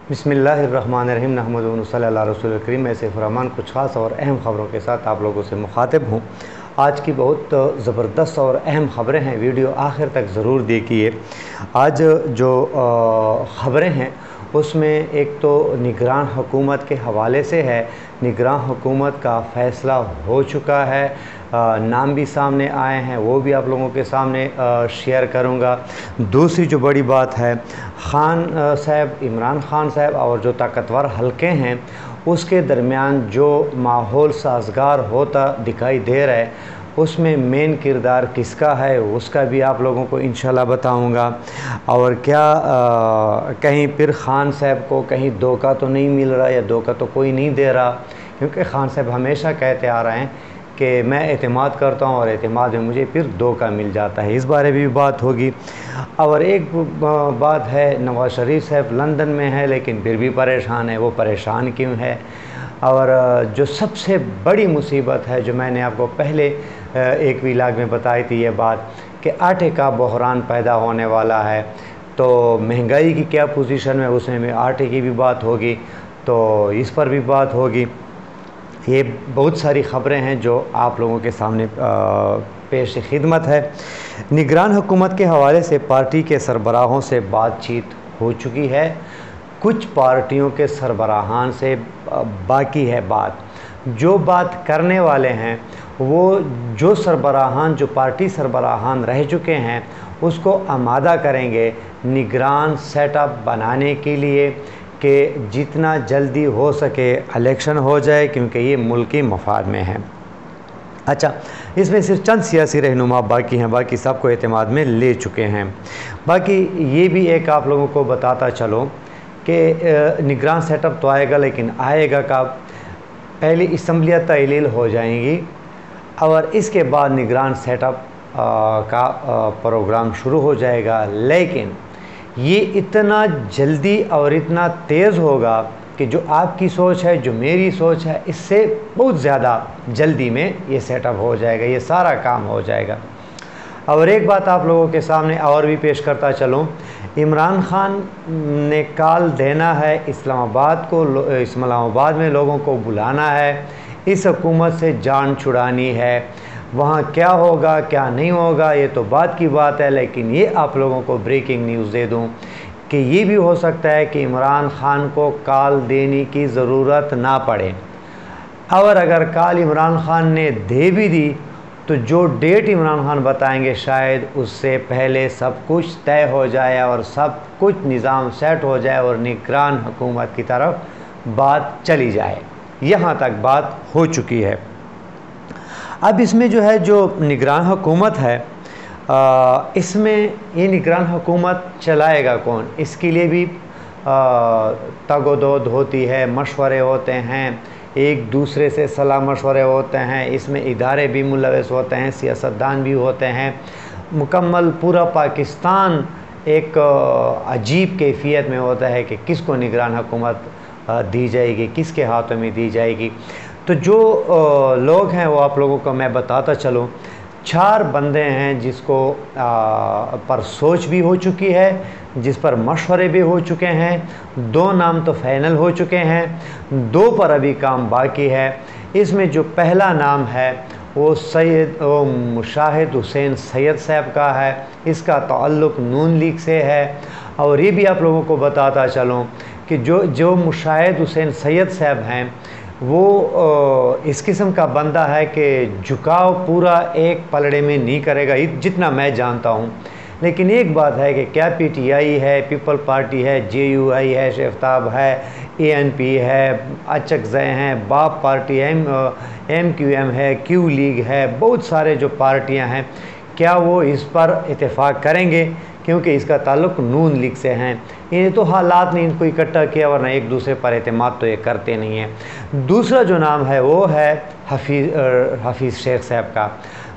बिस्मिल्लाहिर्रहमानिर्रहीम नहमदुहु व नसल्ली अला रसूलिल करीम। मैं सैफ रहमान कुछ ख़ास और अहम ख़बरों के साथ आप लोगों से मुखातिब हूँ। आज की बहुत ज़बरदस्त और अहम ख़बरें हैं, वीडियो आखिर तक ज़रूर देखिए। आज जो ख़बरें हैं उसमें एक तो निगरान हुकूमत के हवाले से है। निगरान हुकूमत का फ़ैसला हो चुका है, नाम भी सामने आए हैं, वो भी आप लोगों के सामने शेयर करूंगा। दूसरी जो बड़ी बात है, ख़ान साहब, इमरान ख़ान साहब और जो ताकतवर हलके हैं उसके दरमियान जो माहौल साजगार होता दिखाई दे रहा है, उसमें मेन किरदार किसका है उसका भी आप लोगों को इंशाल्लाह बताऊंगा। और क्या कहीं फिर ख़ान साहब को कहीं धोखा तो नहीं मिल रहा, या धोखा तो कोई नहीं दे रहा, क्योंकि ख़ान साहब हमेशा कहते आ रहे हैं कि मैं एतमाद करता हूँ और एतमाद में मुझे फिर धोखा मिल जाता है। इस बारे में भी बात होगी। और एक बात है, नवाज़ शरीफ साहब लंदन में है लेकिन फिर भी परेशान है। वो परेशान क्यों है? और जो सबसे बड़ी मुसीबत है, जो मैंने आपको पहले एक व्लॉग में बताई थी ये बात, कि आटे का बहरान पैदा होने वाला है। तो महंगाई की क्या पोजीशन है उसमें आटे की भी बात होगी, तो इस पर भी बात होगी। ये बहुत सारी ख़बरें हैं जो आप लोगों के सामने पेश खिदमत है। निगरान हुकूमत के हवाले से पार्टी के सरबराहों से बातचीत हो चुकी है। कुछ पार्टियों के सरबराहान से बाकी है बात। जो बात करने वाले हैं वो जो सरबराहान, जो पार्टी सरबराहान रह चुके हैं, उसको आमादा करेंगे निगरान सेटअप बनाने के लिए कि जितना जल्दी हो सके इलेक्शन हो जाए, क्योंकि ये मुल्की मफाद में है। अच्छा, इसमें सिर्फ चंद सियासी रहनुमा बाकी हैं, बाकी सबको एतमाद में ले चुके हैं। बाकी ये भी एक आप लोगों को बताता चलो कि निगरान सेटअप तो आएगा, लेकिन आएगा कब? पहले असम्बलियाँ तहलील हो जाएंगी और इसके बाद निगरान सेटअप का प्रोग्राम शुरू हो जाएगा। लेकिन ये इतना जल्दी और इतना तेज़ होगा कि जो आपकी सोच है, जो मेरी सोच है, इससे बहुत ज़्यादा जल्दी में ये सेटअप हो जाएगा, ये सारा काम हो जाएगा। और एक बात आप लोगों के सामने और भी पेश करता चलूँ, इमरान ख़ान ने कॉल देना है इस्लामाबाद को, इस्लामाबाद में लोगों को बुलाना है, इस हुकूमत से जान छुड़ानी है। वहाँ क्या होगा क्या नहीं होगा ये तो बात की बात है, लेकिन ये आप लोगों को ब्रेकिंग न्यूज़ दे दूँ कि ये भी हो सकता है कि इमरान ख़ान को कॉल देने की ज़रूरत ना पड़े। और अगर कॉल इमरान ख़ान ने दे भी दी तो जो डेट इमरान ख़ान बताएंगे शायद उससे पहले सब कुछ तय हो जाए और सब कुछ निज़ाम सेट हो जाए और निगरान हुकूमत की तरफ बात चली जाए। यहाँ तक बात हो चुकी है। अब इसमें जो है, जो निगरान हुकूमत है, इसमें ये निगरान हुकूमत चलाएगा कौन, इसके लिए भी तगोदोद होती है, मशवरे होते हैं, एक दूसरे से सलाह मशवरे होते हैं, इसमें इदारे भी मुलविस होते हैं, सियासतदान भी होते हैं। मुकम्मल पूरा पाकिस्तान एक अजीब कैफियत में होता है कि किसको निगरान हुकूमत दी जाएगी, किसके हाथों में दी जाएगी। तो जो लोग हैं वो आप लोगों को मैं बताता चलूँ। 4 बंदे हैं जिसको पर सोच भी हो चुकी है, जिस पर मशवरे भी हो चुके हैं। 2 नाम तो फाइनल हो चुके हैं, 2 पर अभी काम बाकी है। इसमें जो पहला नाम है वो मुशाहिद हुसैन सैयद साहब का है। इसका ताल्लुक़ नून लीग से है। और ये भी आप लोगों को बताता चलूँ कि जो मुशाहिद हुसैन सैयद साहब हैं वो इस किस्म का बंदा है कि झुकाव पूरा एक पलड़े में नहीं करेगा, जितना मैं जानता हूँ। लेकिन एक बात है कि क्या पीटीआई है, पीपल पार्टी है, जेयूआई है, शेफ्ताब है, एएनपी है, अचकज़े हैं, बाप पार्टी है, एमक्यूएम है, क्यू लीग है, बहुत सारे जो पार्टियाँ हैं, क्या वो इस पर इत्तेफाक करेंगे? क्योंकि इसका ताल्लुक़ नून लीग से हैं। इन्हें तो हालात ने इनको इकट्ठा किया, वरना एक दूसरे पर एतमाद तो ये करते नहीं हैं। दूसरा जो नाम है वो है हफीज़ शेख साहब का।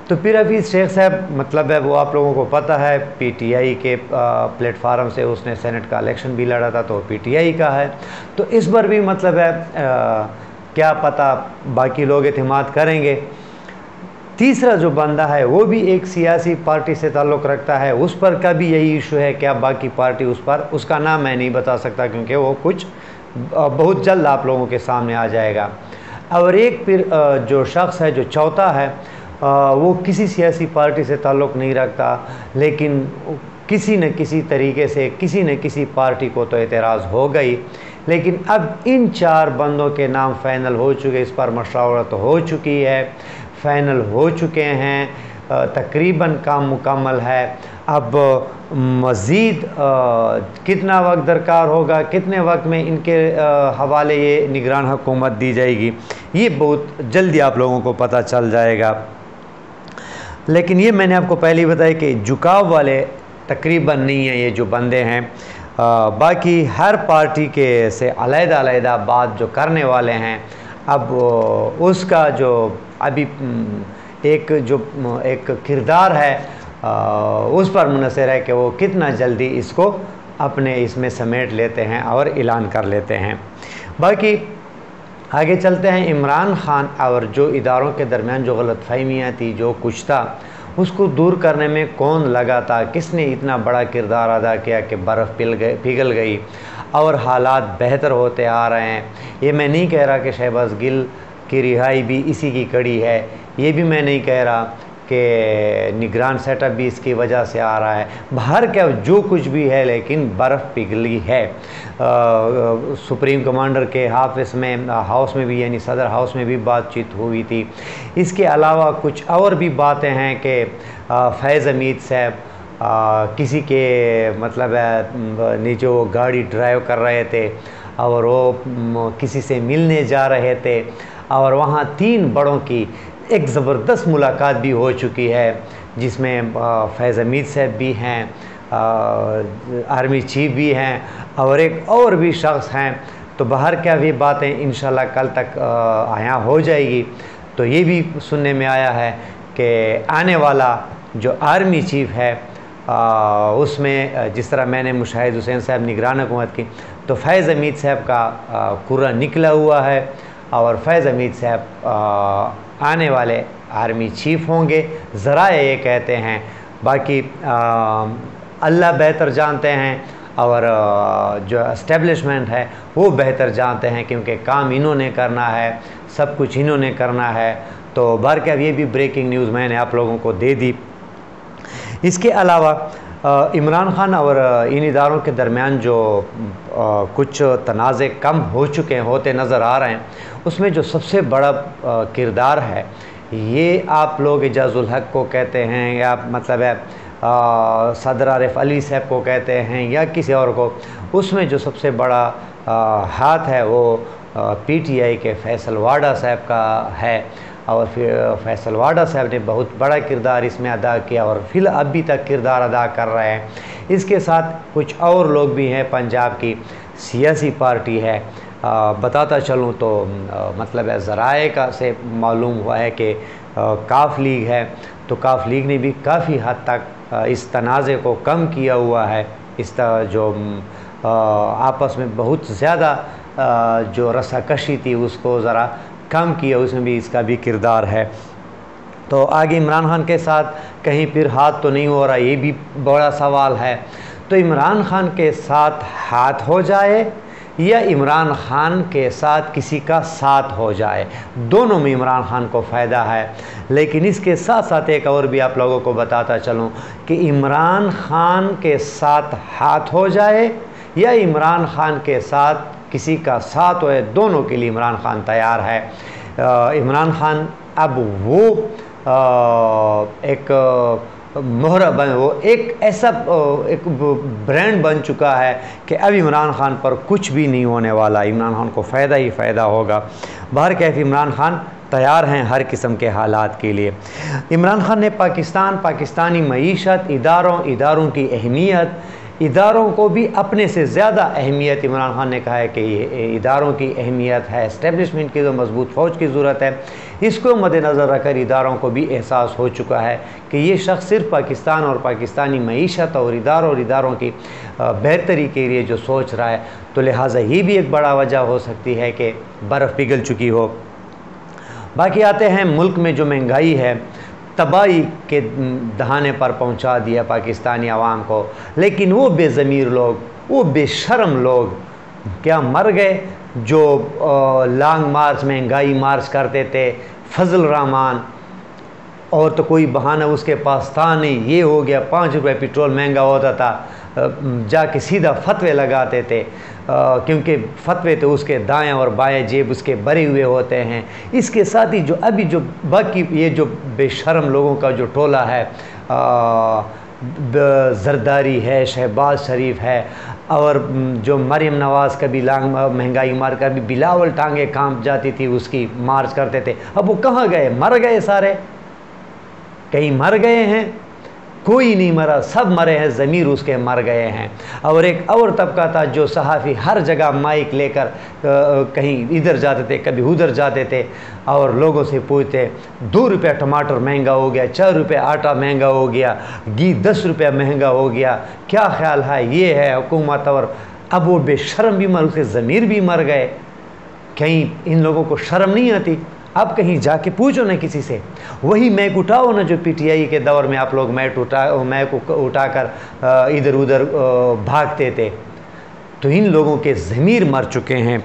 तो फिर हफीज़ शेख साहब मतलब है, वो आप लोगों को पता है पीटीआई के प्लेटफार्म से उसने सेनेट का इलेक्शन भी लड़ा था, तो पीटीआई का है। तो इस पर भी मतलब है क्या पता बाकी लोग एतमाद करेंगे। तीसरा जो बंदा है वो भी एक सियासी पार्टी से ताल्लुक़ रखता है, उस पर का भी यही इशू है। क्या बाकी पार्टी उस पर, उसका नाम मैं नहीं बता सकता क्योंकि वो कुछ बहुत जल्द आप लोगों के सामने आ जाएगा। और एक फिर जो शख्स है, जो चौथा है, वो किसी सियासी पार्टी से ताल्लुक़ नहीं रखता, लेकिन किसी न किसी तरीके से किसी न किसी पार्टी को तो एतराज़ हो गई। लेकिन अब इन 4 बंदों के नाम फ़ाइनल हो चुके, इस पर मशावरत हो चुकी है, फ़ाइनल हो चुके हैं, तकरीबन काम मुकम्मल है। अब मज़ीद कितना वक्त दरकार होगा, कितने वक्त में इनके हवाले ये निगरान हुकूमत दी जाएगी, ये बहुत जल्दी आप लोगों को पता चल जाएगा। लेकिन ये मैंने आपको पहले ही बताया कि झुकाव वाले तकरीबन नहीं है ये जो बंदे हैं। बाकी हर पार्टी के से अलग-अलग बात जो करने वाले हैं, अब उसका जो अभी एक किरदार है उस पर मुनहसर है कि वो कितना जल्दी इसको अपने इसमें समेट लेते हैं और ऐलान कर लेते हैं। बाकी आगे चलते हैं। इमरान खान और जो इदारों के दरमियान जो गलतफहमियाँ थी, जो कुछ था, उसको दूर करने में कौन लगा था, किसने इतना बड़ा किरदार अदा किया कि बर्फ़ पिघल गई और हालात बेहतर होते आ रहे हैं। ये मैं नहीं कह रहा कि शहबाज गिल की रिहाई भी इसी की कड़ी है, ये भी मैं नहीं कह रहा कि निगरान सेटअप भी इसकी वजह से आ रहा है। बाहर क्या जो कुछ भी है, लेकिन बर्फ़ पिघली है। सुप्रीम कमांडर के हाउस में भी, यानी सदर हाउस में भी बातचीत हुई थी। इसके अलावा कुछ और भी बातें हैं कि फैज़ हमीद साहब किसी के मतलब नीचे वो गाड़ी ड्राइव कर रहे थे और वो किसी से मिलने जा रहे थे और वहाँ 3 बड़ों की एक ज़बरदस्त मुलाकात भी हो चुकी है, जिसमें फैज़ हमीद साहब भी हैं, आर्मी चीफ भी हैं और एक और भी शख्स हैं। तो बाहर क्या भी बातें इंशाल्लाह कल तक आया हो जाएगी। तो ये भी सुनने में आया है कि आने वाला जो आर्मी चीफ है उसमें जिस तरह मैंने मुशाहिद हुसैन साहब निगरान हुकूमत की, तो फैज़ हमीद साहब का कुर्रा निकला हुआ है और फैज़ हमीद साहब आने वाले आर्मी चीफ होंगे, ज़राए ये कहते हैं। बाकी अल्लाह बेहतर जानते हैं और जो एस्टेब्लिशमेंट है वो बेहतर जानते हैं, क्योंकि काम इन्होंने करना है, सब कुछ इन्होंने करना है। तो बहरकैफ ये भी ब्रेकिंग न्यूज़ मैंने आप लोगों को दे दी। इसके अलावा इमरान खान और इन इदारों के दरमियान जो कुछ तनाज़े कम हो चुके हैं, होते नज़र आ रहे हैं, उसमें जो सबसे बड़ा किरदार है, ये आप लोग एजाज़ुल हक को कहते हैं या मतलब है सदर आरिफ अली साहब को कहते हैं या किसी और को, उसमें जो सबसे बड़ा हाथ है वो PTI के फैसल वाडा साहब का है। और फिर फैसल वाडा साहब ने बहुत बड़ा किरदार इसमें अदा किया और फिर अभी तक किरदार अदा कर रहे हैं। इसके साथ कुछ और लोग भी हैं, पंजाब की सियासी पार्टी है। बताता चलूँ तो मतलब ज़राए का से मालूम हुआ है कि काफ लीग है, तो काफ लीग ने भी काफ़ी हद तक इस तनाज़े को कम किया हुआ है। इस जो आपस में बहुत ज़्यादा जो रस्साकशी थी उसको ज़रा कम किया, उसमें भी इसका भी किरदार है। तो आगे इमरान खान के साथ कहीं फिर हाथ तो नहीं हो रहा, ये भी बड़ा सवाल है। तो इमरान खान के साथ हाथ हो जाए या इमरान खान के साथ किसी का साथ हो जाए, दोनों में इमरान खान को फ़ायदा है। लेकिन इसके साथ साथ एक और भी आप लोगों को बताता चलूँ कि इमरान खान के साथ हाथ हो जाए या इमरान खान के साथ किसी का साथ हो, दोनों के लिए इमरान खान तैयार है। इमरान खान अब वो एक मोहरा बन, वो एक ऐसा एक ब्रांड बन चुका है कि अब इमरान खान पर कुछ भी नहीं होने वाला, इमरान खान को फ़ायदा ही फ़ायदा होगा। बहरकैफ इमरान खान तैयार हैं हर किस्म के हालात के लिए। इमरान खान ने पाकिस्तानी मईशत, इदारों की अहमियत, इदारों को भी अपने से ज़्यादा अहमियत इमरान खान ने कहा है कि ये इदारों की अहमियत है, इस्टेब्लिशमेंट की जो मजबूत फ़ौज की ज़रूरत है, इसको मद्देनज़र रखकर इदारों को भी एहसास हो चुका है कि ये शख्स सिर्फ पाकिस्तान और पाकिस्तानी मईशत और इदारों की बेहतरी के लिए जो सोच रहा है, तो लिहाजा ये भी एक बड़ा वजह हो सकती है कि बर्फ़ पिघल चुकी हो। बाकी आते हैं मुल्क में जो महंगाई है, तबाही के दहाने पर पहुंचा दिया पाकिस्तानी अवाम को। लेकिन वो बेज़मीर लोग, वो बेशर्म लोग क्या मर गए जो लॉन्ग मार्च, महंगाई मार्च करते थे। फजल रहमान, और तो कोई बहाना उसके पास था नहीं, ये हो गया 5 रुपये पेट्रोल महंगा होता था, जाके सीधा फतवे लगाते थे, क्योंकि फतवे तो उसके दाएं और बाएं जेब उसके भरे हुए होते हैं। इसके साथ ही जो अभी जो बाकी ये जो बेशर्म लोगों का जो टोला है, जरदारी है, शहबाज शरीफ है, और जो मरियम नवाज़ कभी लांग महंगाई मार कर भी बिलावल टांगे कांप जाती थी, उसकी मार्च करते थे। अब वो कहाँ गए? मर गए सारे, कहीं मर गए हैं? कोई नहीं मरा, सब मरे हैं, ज़मीर उसके मर गए हैं। और एक और तबका था जो सहाफ़ी हर जगह माइक लेकर कहीं इधर जाते थे, कभी उधर जाते थे, और लोगों से पूछते 2 रुपये टमाटर महंगा हो गया, 4 रुपये आटा महंगा हो गया, घी 10 रुपये महंगा हो गया, क्या ख्याल है? ये है हुकूमत। और अब वो बेशर्म भी मर, उसके ज़मीर भी मर गए। कहीं इन लोगों को शर्म नहीं आती? अब कहीं जाके पूछो ना किसी से, वही मैक उठाओ ना जो पीटीआई के दौर में आप लोग मैक उठाकर इधर उधर भागते थे। तो इन लोगों के ज़मीर मर चुके हैं।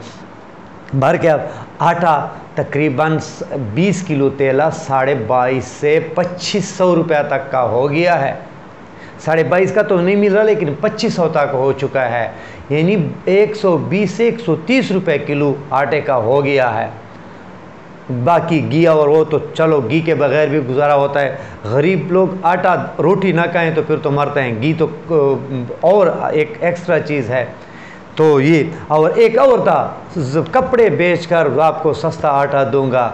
भर के अब आटा तकरीबन 20 किलो तेला 22.5 से 2500 रुपये तक का हो गया है। 22.5 का तो नहीं मिल रहा, लेकिन 2500 तक हो चुका है, यानी 120 से 130 रुपये किलो आटे का हो गया है। बाकी घी और वो तो चलो, घी के बगैर भी गुजारा होता है। गरीब लोग आटा रोटी ना खाएं तो फिर तो मरते हैं, घी तो और एक एक्स्ट्रा चीज़ है। तो ये, और एक और था, कपड़े बेचकर आपको सस्ता आटा दूंगा,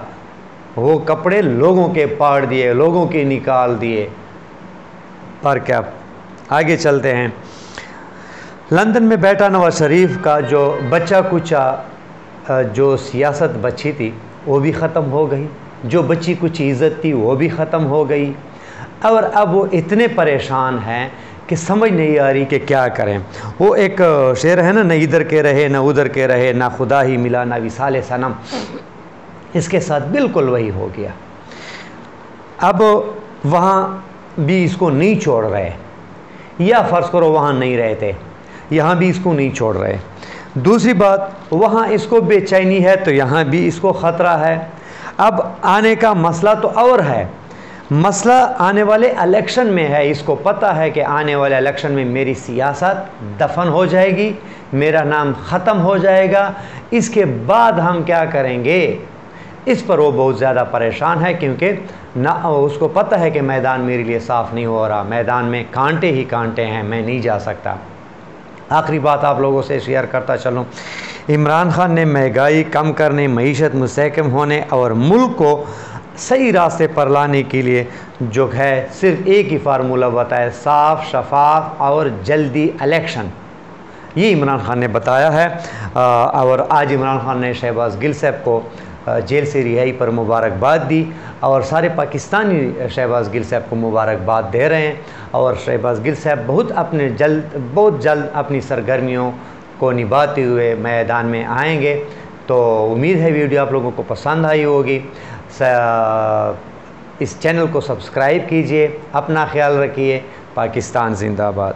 वो कपड़े लोगों के पाड़ दिए, लोगों के निकाल दिए। पर क्या, आगे चलते हैं। लंदन में बैठा नवाज शरीफ का जो बच्चा कुचा जो सियासत बची थी वो भी ख़त्म हो गई, जो बची कुछ इज़्ज़त थी वो भी ख़त्म हो गई। और अब वो इतने परेशान हैं कि समझ नहीं आ रही कि क्या करें। वो एक शेर है ना, न इधर के रहे न उधर के रहे, ना खुदा ही मिला ना विसाले सनम, इसके साथ बिल्कुल वही हो गया। अब वहाँ भी इसको नहीं छोड़ रहे, या फ़र्ज़ करो वहाँ नहीं रहते, यहाँ भी इसको नहीं छोड़ रहे। दूसरी बात, वहाँ इसको बेचैनी है तो यहाँ भी इसको ख़तरा है। अब आने का मसला तो और है, मसला आने वाले इलेक्शन में है। इसको पता है कि आने वाले इलेक्शन में मेरी सियासत दफन हो जाएगी, मेरा नाम ख़त्म हो जाएगा, इसके बाद हम क्या करेंगे, इस पर वो बहुत ज़्यादा परेशान है। क्योंकि ना उसको पता है कि मैदान मेरे लिए साफ़ नहीं हो रहा, मैदान में कांटे ही कांटे हैं, मैं नहीं जा सकता। आखिरी बात आप लोगों से शेयर करता चलूँ, इमरान खान ने महंगाई कम करने, मईशत मुस्तहकम होने और मुल्क को सही रास्ते पर लाने के लिए जो है सिर्फ एक ही फार्मूला बताया, साफ, शफाफ और जल्दी इलेक्शन। ये इमरान खान ने बताया है। और आज इमरान खान ने शहबाज गिल साहब को जेल से रिहाई पर मुबारकबाद दी, और सारे पाकिस्तानी शहबाज गिल साहब को मुबारकबाद दे रहे हैं। और शहबाज गिल साहब बहुत जल्द अपनी सरगर्मियों को निभाते हुए मैदान में आएंगे। तो उम्मीद है वीडियो आप लोगों को पसंद आई होगी। इस चैनल को सब्सक्राइब कीजिए, अपना ख्याल रखिए। पाकिस्तान जिंदाबाद।